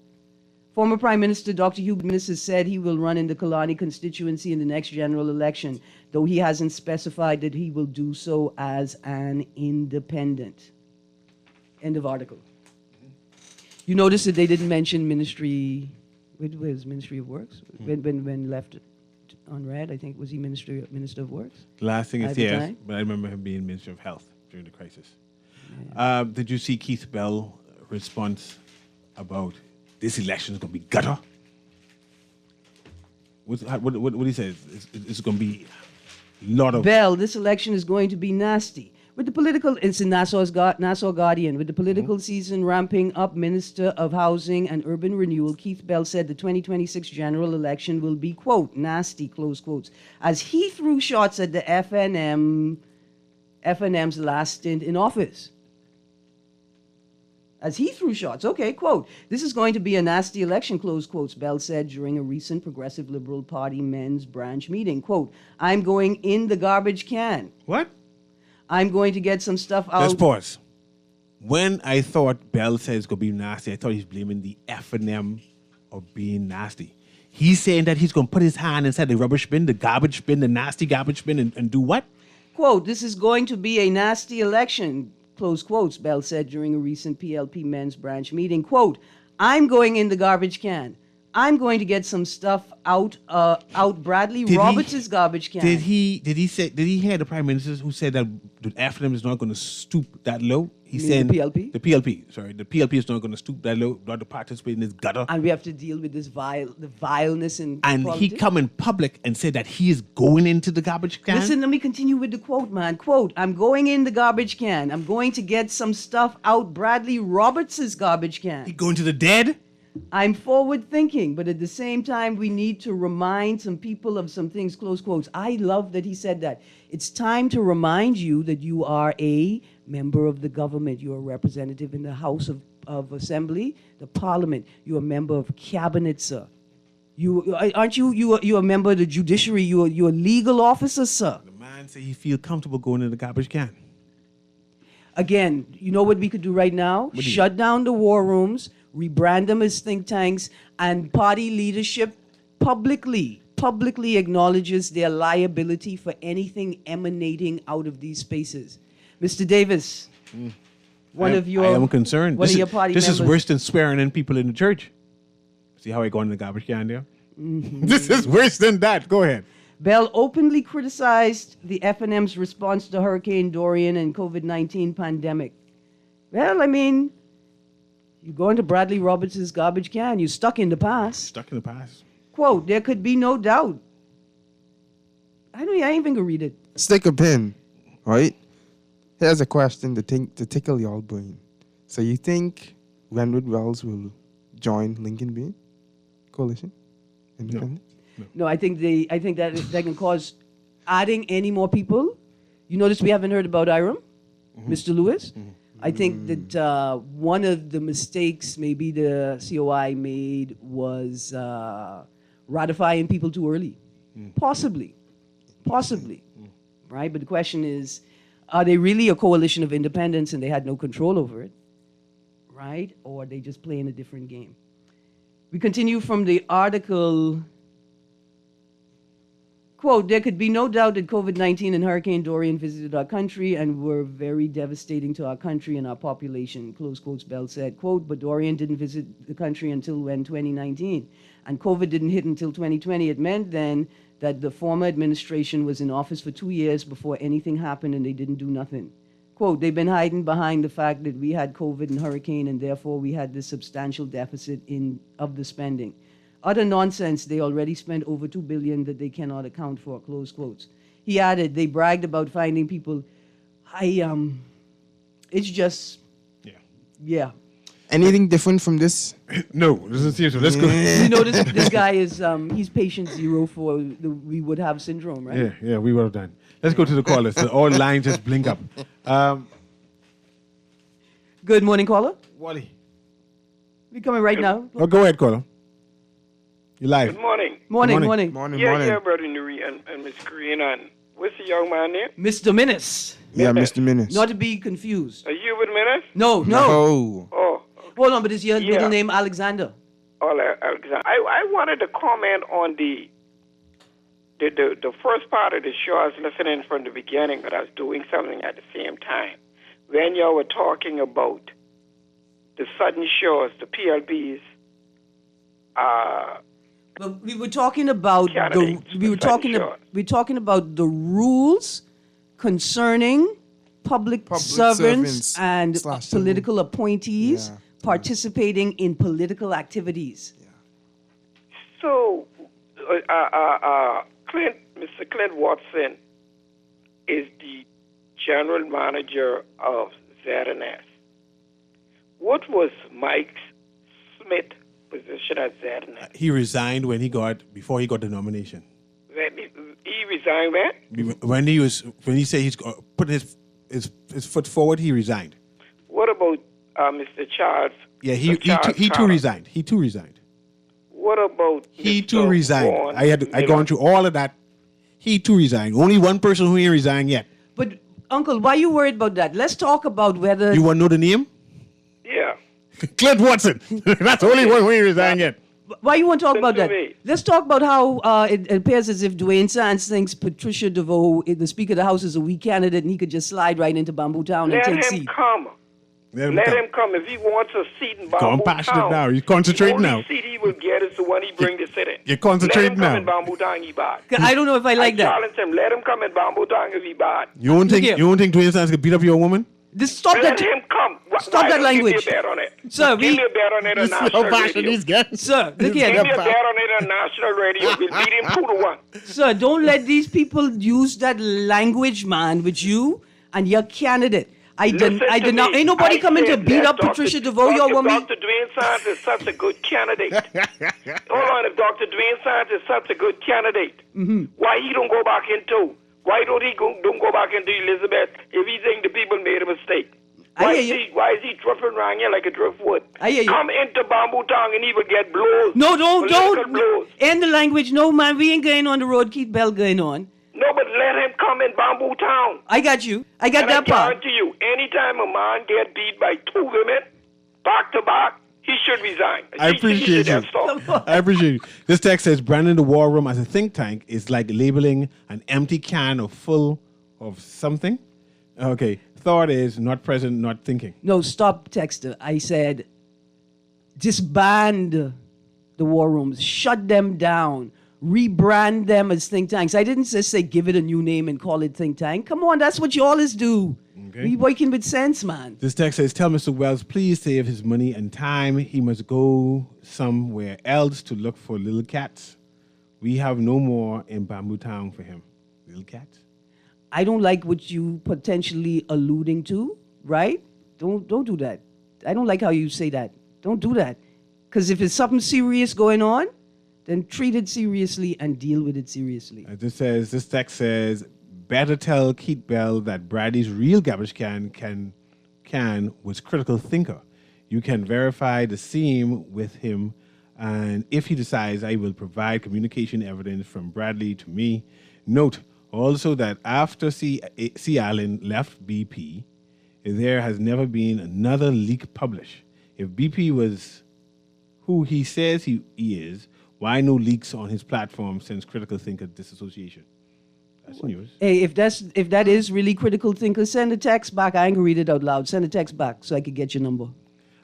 Former Prime Minister Dr. Hubert Minnis has said he will run in the Killarney constituency in the next general election, though he hasn't specified that he will do so as an independent. End of article. You notice that they didn't mention Ministry of Works? When left unread, I think, was he Minister of Works? The last thing At is the yes, time? but I remember him being Minister of Health during the crisis. Did you see Keith Bell's response about this election is going to be gutter? What he says? It's going to be a lot of... Bell, this election is going to be nasty. With the political, it's in Nassau Guardian, with the political season ramping up, Minister of Housing and Urban Renewal, Keith Bell, said the 2026 general election will be, quote, nasty, close quotes, as he threw shots at the FNM's last stint in office. As he threw shots, okay, quote, "This is going to be a nasty election," close quotes, Bell said during a recent Progressive Liberal Party men's branch meeting. Quote, "I'm going in the garbage can. What? I'm going to get some stuff out." Let's pause. When I thought Bell said it's going to be nasty, I thought he's blaming the FNM of being nasty. He's saying that he's going to put his hand inside the rubbish bin, the garbage bin, the nasty garbage bin, and do what? Quote, "This is going to be a nasty election," close quotes, Bell said during a recent PLP men's branch meeting. Quote, I'm going in the garbage can. I'm going to get some stuff out Bradley Roberts' garbage can. Did he hear the Prime Minister who said that the FNM is not going to stoop that low? He said the PLP? The PLP, sorry. The PLP is not going to stoop that low, not to participate in this gutter. And we have to deal with this the vileness in And politics. he come in public and said that he is going into the garbage can. Listen, let me continue with the quote, man. Quote, I'm going in the garbage can. I'm going to get some stuff out Bradley Roberts' garbage can. He going to the dead? I'm forward thinking, but at the same time, we need to remind some people of some things, close quotes. I love that he said that. It's time to remind you that you are a member of the government. You're a representative in the House of Assembly, the Parliament. You're a member of Cabinet, sir. Aren't you? You're a member of the judiciary. You're a legal officer, sir. The man said he feel comfortable going in the garbage can. Again, you know what we could do right now? Shut down the war rooms, rebrand them as think tanks, and party leadership publicly acknowledges their liability for anything emanating out of these spaces. Mr. Davis, I am concerned. One of your party this members. is worse than swearing in people in the church. See how I go in the garbage can there? Mm-hmm. This is worse than that. Go ahead. Bell openly criticized the FNM's response to Hurricane Dorian and COVID-19 pandemic. Well, I mean, you go into Bradley Roberts' garbage can, you're stuck in the past. Stuck in the past. Quote, there could be no doubt. I ain't even gonna read it. Stick a pin, right? Here's a question to tickle y'all brain. So you think Renwood Wells will join Lincoln Bean coalition? Independent? No, I think that can cause adding any more people. You notice we haven't heard about Iram, Mr. Lewis. I think that one of the mistakes maybe the COI made was ratifying people too early. Possibly. Right? But the question is, are they really a coalition of independents and they had no control over it? Right? Or are they just playing a different game? We continue from the article. Quote, there could be no doubt that COVID-19 and Hurricane Dorian visited our country and were very devastating to our country and our population, close quotes, Bell said. Quote, but Dorian didn't visit the country until when? 2019. And COVID didn't hit until 2020. It meant then that the former administration was in office for 2 years before anything happened and they didn't do nothing. Quote, they've been hiding behind the fact that we had COVID and hurricane and therefore we had this substantial deficit of the spending. Utter nonsense. They already spent over $2 billion that they cannot account for, close quotes. He added, they bragged about finding people. It's just, yeah. Anything different from this? No, this is serious. Let's go. You know, this guy is, he's patient zero for the we would have syndrome, right? Yeah, we would have done. Let's go to the callers. All lines just blink up. Good morning, caller. Wally. We coming right now. Oh, go ahead, caller. You live. Good morning. Morning. Morning. Yeah, Brother Newry and Miss Korean. And what's the young man name? Mr. Menace. Yeah, Mr. Minutes. Not to be confused. Are you with Menace? No. Oh. Oh, Hold on, but is your Yeah. middle name Alexander? Alexander. I wanted to comment on the first part of the show. I was listening from the beginning, but I was doing something at the same time. When y'all were talking about the sudden shows, the PLBs, But we were talking about we're talking about the rules concerning public servants and / political appointees participating in political activities. So, Mr. Clint Watson is the general manager of ZNS. What was Mike Smith's position at ZNS? He resigned before he got the nomination. He resigned when? When he said he's putting his foot forward, he resigned. What about Mr. Charles? Yeah, he too resigned. He too resigned. What about He Mr. too resigned. Vaughn I gone through all of that. He too resigned. Only one person who ain't resigned yet. But Uncle, why are you worried about that? Let's talk about whether You want to know the name? Yeah. Clint Watson. That's the only one who ain't resigned yet. Why you want to talk about Listen that? to me. Let's talk about how it appears as if Dwayne Sands thinks Patricia DeVoe, the Speaker of the House, is a weak candidate and he could just slide right into Bamboo Town and Let take him seat. come. Let him come. If he wants a seat in Bamboo Compassionate Town, now. He's concentrating the now. only seat he will get is the one he bring to sit in. You're concentrating Let him now. come in Bamboo Town, he bad. I don't know if I like I that. challenge him. Let him come in Bamboo Town if he bad. You don't think here. Dwayne Sanders could beat up your woman? Stop Let that. him come. Stop Why that don't language. Give me a bet on it. Sir, give me a bet on it on national radio. getting. Sir, look Give me here. a bet on it on national radio. We'll beat him 2-1. Sir, don't let these people use that language, man, with you and your candidate. I Listen did to not. me. Ain't nobody I coming to said beat let up Dr. Patricia DeVoe, your woman. Dr. Dwayne Sanders is such a good candidate. Hold on, if Dr. Dwayne Sanders is such a good candidate, why he don't go back into? Why don't he don't go back into Elizabeth if he think the people made a mistake? I hear you. Why is he drifting around here like a driftwood? I hear you. Come into Bamboo Town and he will get blows. No, Political don't. blows. End the language. No, man, we ain't going on the road. Keith Bell going on. No, but let him come in Bamboo Town. I got you. I got And that I part. guarantee you, anytime a man get beat by 2 women, back to back, he should resign. I appreciate you. I appreciate you. This text says Brandon the War Room as a think tank is like labeling an empty can of full of something. Okay. Thought is not present, not thinking. No, stop, Texter. I said disband the war rooms, shut them down, rebrand them as think tanks. I didn't just say give it a new name and call it think tank. Come on, that's what you always do. Okay. We working with sense, man. This text says, tell Mr. Wells, please save his money and time. He must go somewhere else to look for little cats. We have no more in Bamboo Town for him. Little cats? I don't like what you potentially alluding to, right? Don't do that. I don't like how you say that. Don't do that. Because if it's something serious going on, then treat it seriously and deal with it seriously. This text says, better tell Keith Bell that Bradley's real garbage can was critical thinker. You can verify the same with him, and if he decides, I will provide communication evidence from Bradley to me. Note also that after C. Allen left BP, there has never been another leak published. If BP was who he says he is, why no leaks on his platform since critical thinker disassociation? That's news. Hey, if that is really critical thinker, send a text back. I ain't gonna read it out loud. Send a text back so I could get your number.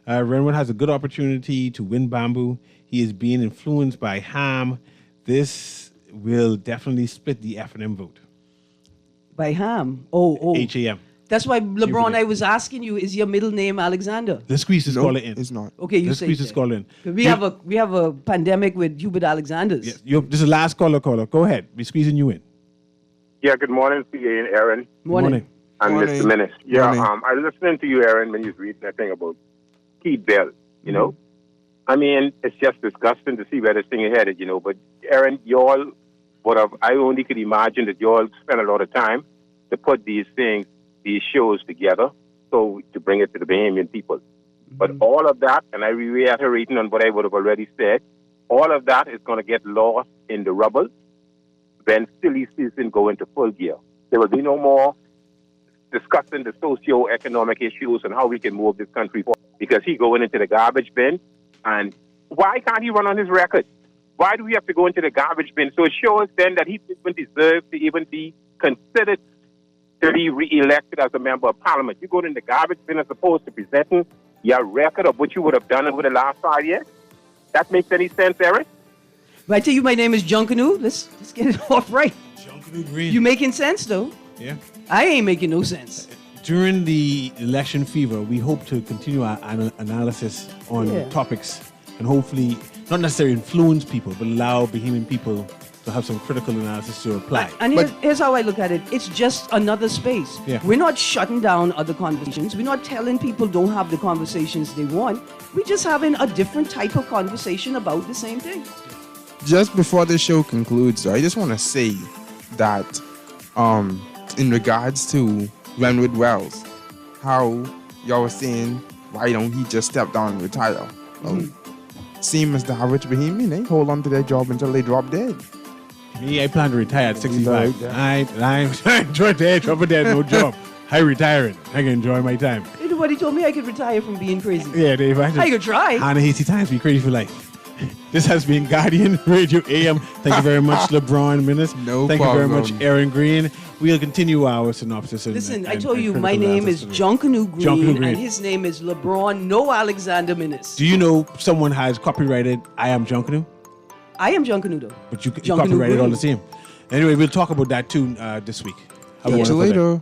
Renwood has a good opportunity to win Bamboo. He is being influenced by Ham. This will definitely split the F&M vote. By Ham? Oh. H-A-M. That's why, LeBron, I was asking you, is your middle name Alexander? Let's squeeze this caller in. It's not. Okay, you Let's say squeeze this caller in. We have a pandemic with Hubert Alexanders. Yes, this is the last caller. Go ahead. We're squeezing you in. Yeah, good morning, C.A. and Aaron. Morning. And Morning. Mr. Menace. Yeah, Morning. I was listening to you, Aaron, when you was reading that thing about Keith Bell, you know? I mean, it's just disgusting to see where this thing is headed, you know. But, Aaron, y'all, I only could imagine that y'all spend a lot of time to put these shows together, so to bring it to the Bahamian people. But all of that, and I reiterating on what I would have already said, all of that is going to get lost in the rubble when silly season go into full gear. There will be no more discussing the socio-economic issues and how we can move this country forward, because he going into the garbage bin. And why can't he run on his record? Why do we have to go into the garbage bin? So it shows then that he doesn't deserve to even be considered to be re-elected as a member of parliament. You go in the garbage bin as opposed to presenting your record of what you would have done over the last 5 years. That makes any sense, Eric? If I tell you my name is Junkanu, let's get it off right. Junkanu Green. You making sense, though? Yeah. I ain't making no sense. During the election fever, we hope to continue our analysis on topics and hopefully not necessarily influence people, but allow Bahamian people to have some critical analysis to apply. And here's how I look at it. It's just another space. Yeah. We're not shutting down other conversations. We're not telling people don't have the conversations they want. We're just having a different type of conversation about the same thing. Just before the show concludes, I just want to say that in regards to Renwood Wells, how y'all were saying, why don't he just step down and retire? Same as the average Bahamian, they hold on to their job until they drop dead. Me, I plan to retire at 65. Like I enjoy the age over there, no job. I retiring. I can enjoy my time. Nobody told me I could retire from being crazy. Yeah, Dave. I could try. Hannah Hasty times be crazy for life. This has been Guardian Radio AM. Thank you very much, LeBron Minnis. No Thank problem. you very much, Aaron Green. We'll continue our synopsis. Listen, I told you my name is Jonkanu Green, and his name is LeBron No Alexander Minnis. Do you know someone has copyrighted I Am Jonkanu? I am Jonkanu though. But you copyrighted all the same. Anyway, we'll talk about that too this week. Catch you later.